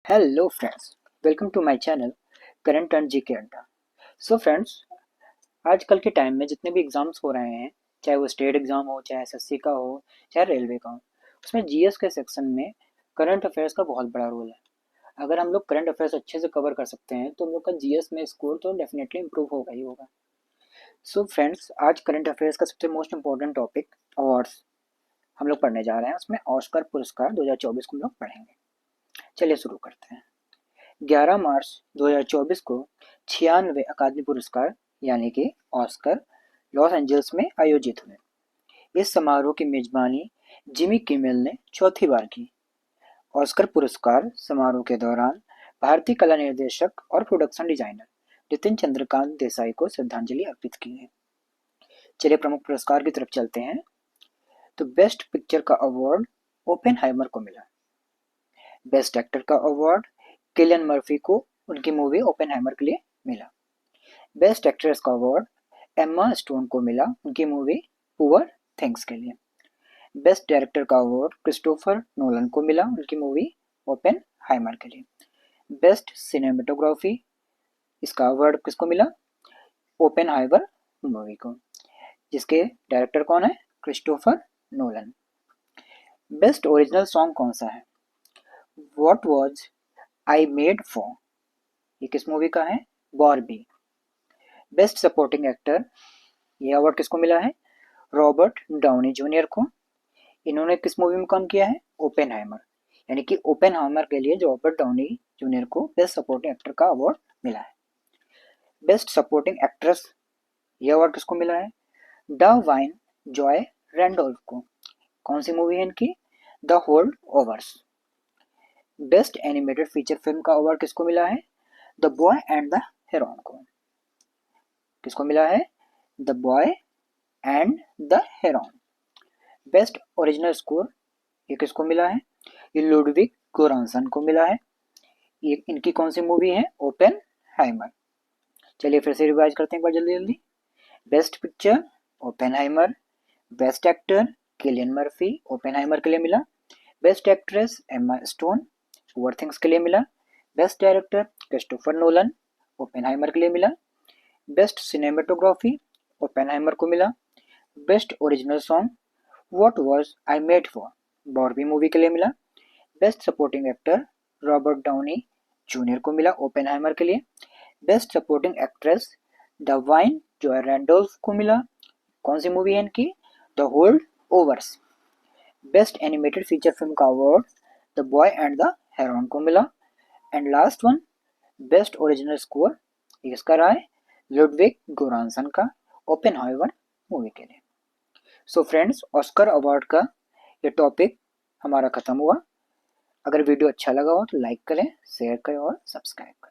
Hello friends, welcome to my channel current and GK अड्डा। So friends, आजकल के time में जितने भी एग्जाम्स हो रहे हैं, चाहे वो स्टेट एग्जाम हो, चाहे एसएससी का हो, चाहे रेलवे का हो, उसमें जीएस के सेक्शन में करंट अफेयर्स का बहुत बड़ा रोल है। अगर हम लोग करंट अफेयर्स अच्छे से कवर कर सकते हैं तो हम लोग का जीएस में स्कोर तो डेफिनेटली इंप्रूव होगा ही होगा। सो फ्रेंड्स, आज करंट अफेयर्स का सबसे मोस्ट इंपॉर्टेंट टॉपिक अवार्ड्स हम लोग पढ़ने जा रहे हैं। उसमें ऑस्कर पुरस्कार 2024 को हम लोग पढ़ेंगे। चलिए शुरू करते हैं। 11 मार्च 2024 को 96वें अकादमी पुरस्कार यानी कि ऑस्कर लॉस एंजल्स में आयोजित हुए। इस समारोह की मेजबानी जिमी किमेल ने चौथी बार की। ऑस्कर पुरस्कार समारोह के दौरान भारतीय कला निर्देशक और प्रोडक्शन डिजाइनर नितिन चंद्रकांत देसाई को श्रद्धांजलि अर्पित की है। चलिए प्रमुख पुरस्कार की तरफ चलते हैं। तो बेस्ट पिक्चर का अवार्ड ओपेनहाइमर को मिला। बेस्ट एक्टर का अवार्ड किलियन मर्फी को उनकी मूवी ओपेनहाइमर के लिए मिला। बेस्ट एक्ट्रेस का अवार्ड एम्मा स्टोन को मिला उनकी मूवी पुअर थिंग्स के लिए। बेस्ट डायरेक्टर का अवार्ड क्रिस्टोफर नोलन को मिला उनकी मूवी ओपेनहाइमर के लिए। बेस्ट सिनेमेटोग्राफी, इसका अवार्ड किसको मिला? ओपेनहाइमर मूवी को, जिसके डायरेक्टर कौन है? Christopher Nolan. Best original song कौन सा है? What was I made for, ये किस मूवी का है? बॉर्बी। बेस्ट सपोर्टिंग एक्टर, ये अवार्ड किसको मिला है? रॉबर्ट डाउनी जूनियर को। इन्होंने किस मूवी में काम किया है? ओपेनहाइमर। यानी कि ओपेनहाइमर के लिए रॉबर्ट डाउनी जूनियर को बेस्ट सपोर्टिंग एक्टर का अवार्ड मिला है। बेस्ट सपोर्टिंग एक्ट्रेस, ये अवार्ड किसको मिला है? डावाइन जॉय रैंडोल्फ को। कौन सी मूवी है इनकी? द होल्ड ओवर्स। बेस्ट एनिमेटेड फीचर फिल्म का अवार्ड किसको मिला है? The boy and the heron को। किसको मिला है? The boy and the Heron. Best original score, ये किसको मिला है? ये लुडविग गोरांसन को मिला है। ये इनकी कौन सी मूवी है? ओपेनहाइमर। चलिए फिर से रिवाइज करते हैं एक बार जल्दी जल्दी। Best picture Oppenheimer. Best actor Cillian Murphy, Oppenheimer के लिए मिला। Best actress Emma Stone, poor things के लिए मिला। Best director Christopher Nolan, Oppenheimer के लिए मिला। बेस्ट सिनेमेटोग्राफी ओपेनहाइमर को मिला। Best original song what was I made for, Barbie movie के लिए मिला। Best supporting actor Robert Downey Junior को मिला ओपेनहाइमर के लिए। Best supporting actress Da'Vine Joy Randolph को मिला। कौन सी मूवी है इनकी? द होल्ड ओवर्स। बेस्ट एनिमेटेड फीचर फिल्म का award the boy and the heron को मिला। And last one, best original score, ये किसका रहा है? लुडविग गोरांसन का ओपेनहाइमर मूवी के लिए। सो फ्रेंड्स, ऑस्कर अवार्ड का ये टॉपिक हमारा खत्म हुआ। अगर वीडियो अच्छा लगा हो तो लाइक करें, शेयर करें और सब्सक्राइब करें।